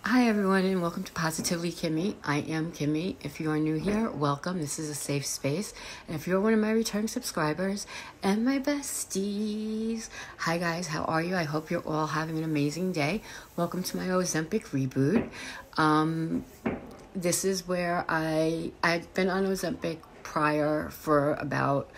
Hi everyone and welcome to Positively Kimmy. I am Kimmy. If you are new here, welcome. This is a safe space. And if you're one of my returning subscribers and my besties, hi guys, how are you? I hope you're all having an amazing day. Welcome to my OZEMPIC reboot. This is where I'd been on Ozempic prior for about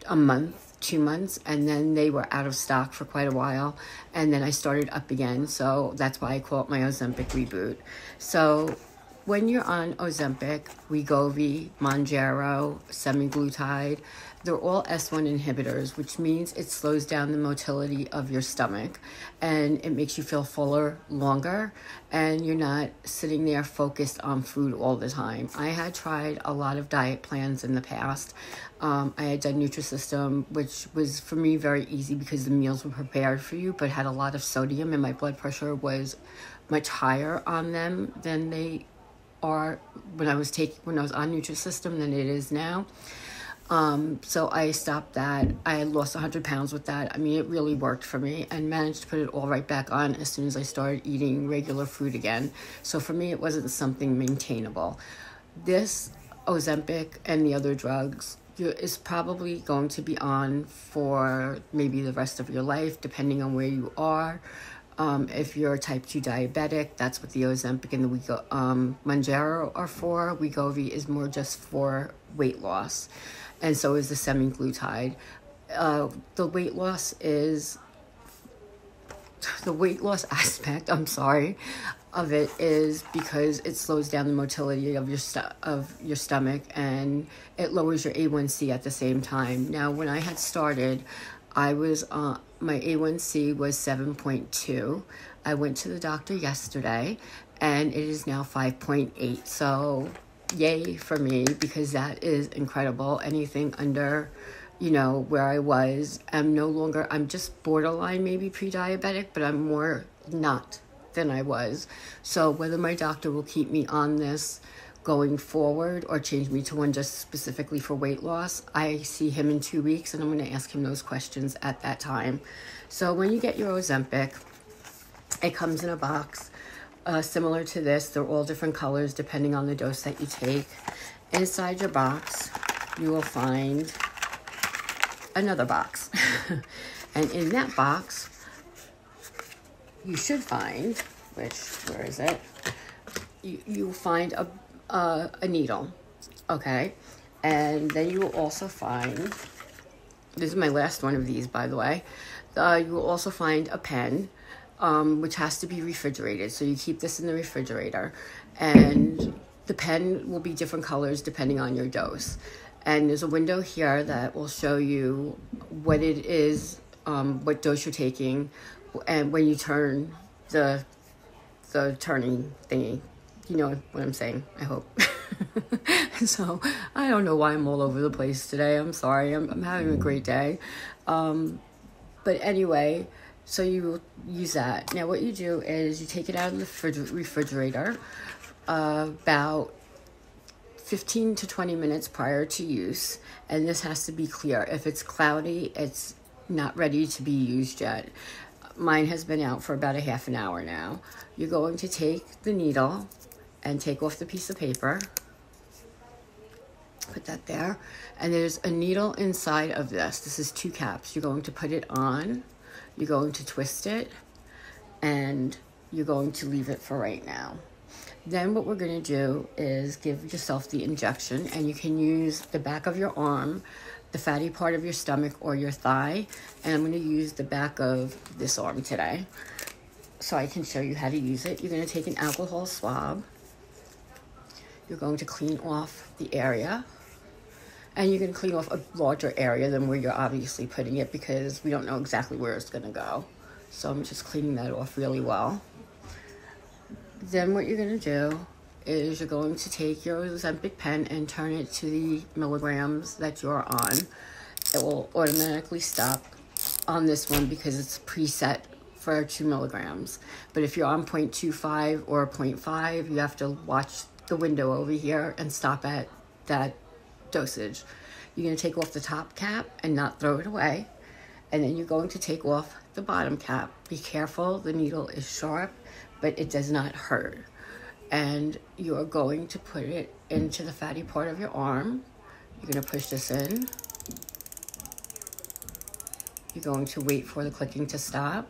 a month, 2 months, and then they were out of stock for quite a while, and then I started up again, so that's why I call it my Ozempic reboot. So when you're on Ozempic, wegovy, monjaro, semiglutide, they're all S1 inhibitors, which means it slows down the motility of your stomach and it makes you feel fuller longer, and you're not sitting there focused on food all the time. I had tried a lot of diet plans in the past. I had done Nutrisystem, which was for me very easy because the meals were prepared for you, but had a lot of sodium, and my blood pressure was much higher on them than they are when I was on Nutrisystem than it is now. So I stopped that. I lost 100 pounds with that. I mean, it really worked for me, and managed to put it all right back on as soon as I started eating regular food again. So for me, it wasn't something maintainable. This Ozempic and the other drugs is probably going to be on for maybe the rest of your life, depending on where you are. If you're type 2 diabetic, that's what the Ozempic and the monjaro are for. Wegovy is more just for weight loss, and so is the semiglutide. The weight loss aspect, of it is because it slows down the motility of your stomach, and it lowers your A1C at the same time. Now, when I had started, I was my A1C was 7.2. I went to the doctor yesterday, and it is now 5.8. So, yay for me, because that is incredible. Anything under, where I was, I'm just borderline maybe pre-diabetic, but I'm more not than I was. So whether my doctor will keep me on this going forward or change me to one just specifically for weight loss, I see him in 2 weeks, and I'm going to ask him those questions at that time. So when you get your Ozempic, it comes in a box similar to this. They're all different colors depending on the dose that you take. Inside your box, you will find another box. And in that box, you should find, where is it? You'll find a needle, okay? And then you will also find, this is my last one of these, by the way, you will also find a pen, which has to be refrigerated. So you keep this in the refrigerator, and the pen will be different colors depending on your dose. And there's a window here that will show you what it is, what dose you're taking, and when you turn the turning thingy. You know what I'm saying, I hope. So I don't know why I'm all over the place today. I'm sorry. I'm having a great day. But anyway, so you use that. Now what you do is you take it out of the refrigerator about 15 to 20 minutes prior to use. And this has to be clear. If it's cloudy, it's not ready to be used yet. Mine has been out for about a half an hour now. You're going to take the needle and take off the piece of paper. Put that there. And there's a needle inside of this. This is 2 caps. You're going to put it on. You're going to twist it. And you're going to leave it for right now. Then what we're going to do is give yourself the injection. And you can use the back of your arm, the fatty part of your stomach, or your thigh. And I'm going to use the back of this arm today, so I can show you how to use it. You're going to take an alcohol swab. You're going to clean off the area. And you're going to clean off a larger area than where you're obviously putting it, because we don't know exactly where it's going to go. So I'm just cleaning that off really well. Then what you're going to do is you're going to take your Ozempic pen and turn it to the milligrams that you're on. It will automatically stop on this one because it's preset for 2 milligrams. But if you're on 0.25 or 0.5, you have to watch the window over here and stop at that dosage. You're going to take off the top cap and not throw it away. And then you're going to take off the bottom cap. Be careful, the needle is sharp, but it does not hurt. And you're going to put it into the fatty part of your arm. You're going to push this in. You're going to wait for the clicking to stop.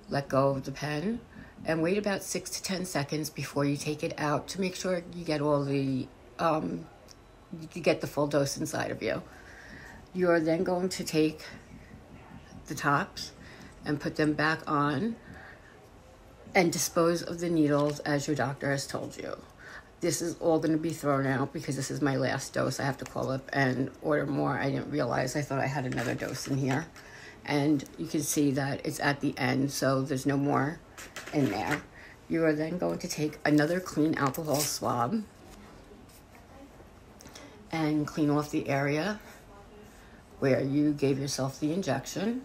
Let go of the pen and wait about 6 to 10 seconds before you take it out to make sure you get all the, you get the full dose inside of you. You're then going to take the tops and put them back on and dispose of the needles as your doctor has told you. This is all going to be thrown out because this is my last dose. I have to call up and order more. I didn't realize. I thought I had another dose in here. And you can see that it's at the end, so there's no more in there. You are then going to take another clean alcohol swab and clean off the area where you gave yourself the injection.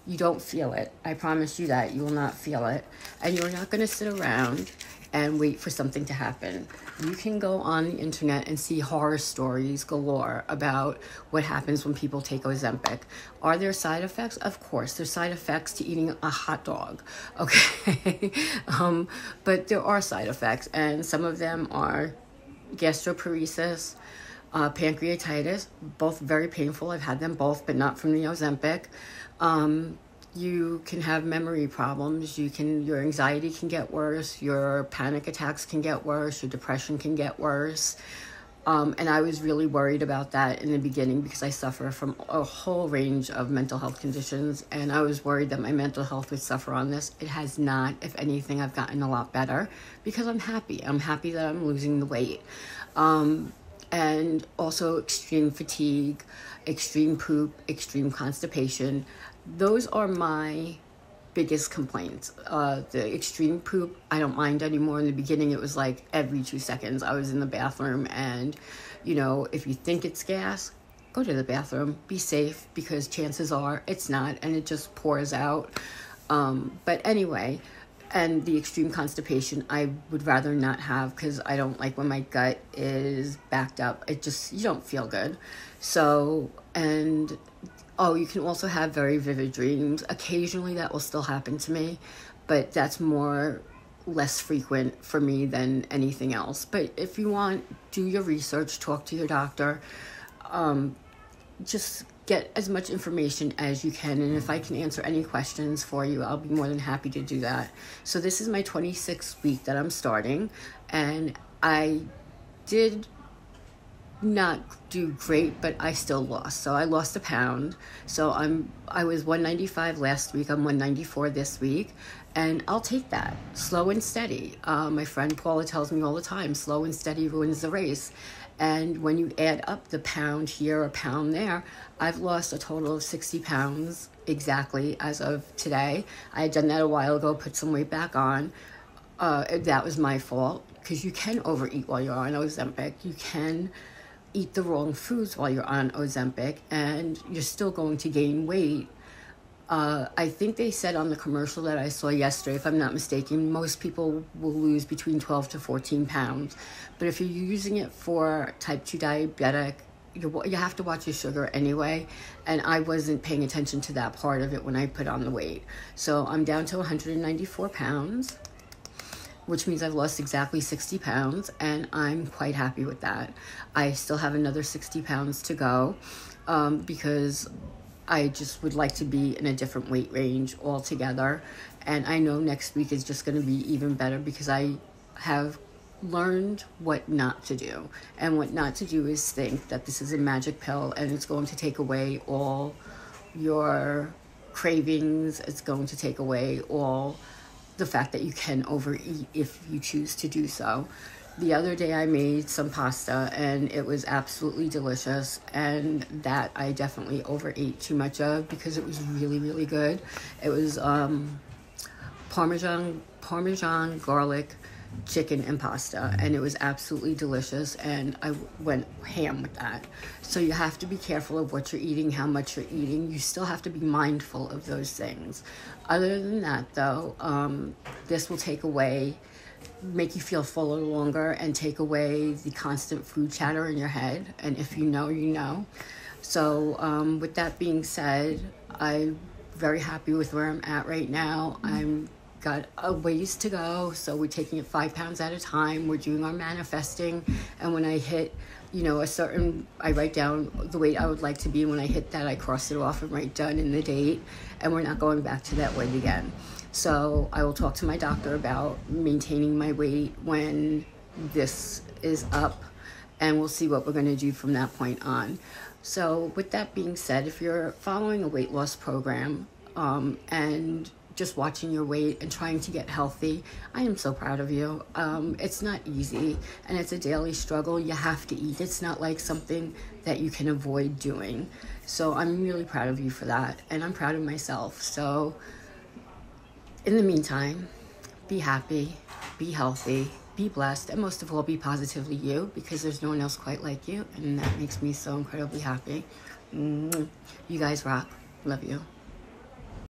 You don't feel it. I promise you that. You will not feel it. And you're not going to sit around and wait for something to happen. You can go on the internet and see horror stories galore about what happens when people take Ozempic. Are there side effects? Of course. There's side effects to eating a hot dog, okay? But there are side effects, and some of them are gastroparesis, pancreatitis, both very painful. I've had them both, but not from the Ozempic. You can have memory problems. Your anxiety can get worse. Your panic attacks can get worse. Your depression can get worse. And I was really worried about that in the beginning because I suffer from a whole range of mental health conditions. And I was worried that my mental health would suffer on this. It has not. If anything, I've gotten a lot better because I'm happy. I'm happy that I'm losing the weight. And also extreme fatigue, extreme poop, extreme constipation. Those are my biggest complaints. The extreme poop, I don't mind anymore. In the beginning, it was like every 2 seconds I was in the bathroom. And, you know, if you think it's gas, go to the bathroom. Be safe, because chances are it's not, and it just pours out. But anyway, and the extreme constipation, I would rather not have, because I don't like when my gut is backed up. It just, you don't feel good. So, and oh, you can also have very vivid dreams. Occasionally that will still happen to me, but that's less frequent for me than anything else. But if you want, do your research, talk to your doctor, just get as much information as you can. And if I can answer any questions for you, I'll be more than happy to do that. So this is my 26th week that I'm starting, and I did not do great, but I still lost. So I lost a pound. So I was 195 last week. I'm 194 this week, and I'll take that. Slow and steady. My friend Paula tells me all the time, slow and steady ruins the race. And when you add up the pound here, a pound there, I've lost a total of 60 pounds exactly as of today. I had done that a while ago, put some weight back on. That was my fault, because you can overeat while you're on Ozempic. You can eat the wrong foods while you're on Ozempic, and you're still going to gain weight. I think they said on the commercial that I saw yesterday, if I'm not mistaken, most people will lose between 12 to 14 pounds. But if you're using it for type 2 diabetic, you have to watch your sugar anyway. And I wasn't paying attention to that part of it when I put on the weight. So I'm down to 194 pounds, which means I've lost exactly 60 pounds, and I'm quite happy with that. I still have another 60 pounds to go, because I just would like to be in a different weight range altogether. And I know next week is just going to be even better, because I have learned what not to do. And what not to do is think that this is a magic pill and it's going to take away all your cravings. It's going to take away all the fact that you can overeat if you choose to do so. The other day I made some pasta, and it was absolutely delicious, and that I definitely overate too much of, because it was really, really good. It was Parmesan garlic chicken and pasta, and it was absolutely delicious, and I went ham with that. So you have to be careful of what you're eating, how much you're eating. You still have to be mindful of those things. Other than that, though, this will make you feel fuller longer, and take away the constant food chatter in your head. And if you know, you know. So with that being said, I'm very happy with where I'm at right now. I'm got a ways to go, so we're taking it 5 pounds at a time. We're doing our manifesting, and when I hit, you know, I write down the weight I would like to be, and when I hit that, I cross it off and write done in the date, and we're not going back to that weight again. So I will talk to my doctor about maintaining my weight when this is up, and we'll see what we're going to do from that point on. So with that being said, if you're following a weight loss program and just watching your weight and trying to get healthy, I am so proud of you. It's not easy, and it's a daily struggle. You have to eat. It's not like something that you can avoid doing. So I'm really proud of you for that, and I'm proud of myself. So in the meantime, be happy, be healthy, be blessed, and most of all, be positively you, because there's no one else quite like you, and that makes me so incredibly happy. You guys rock. Love you.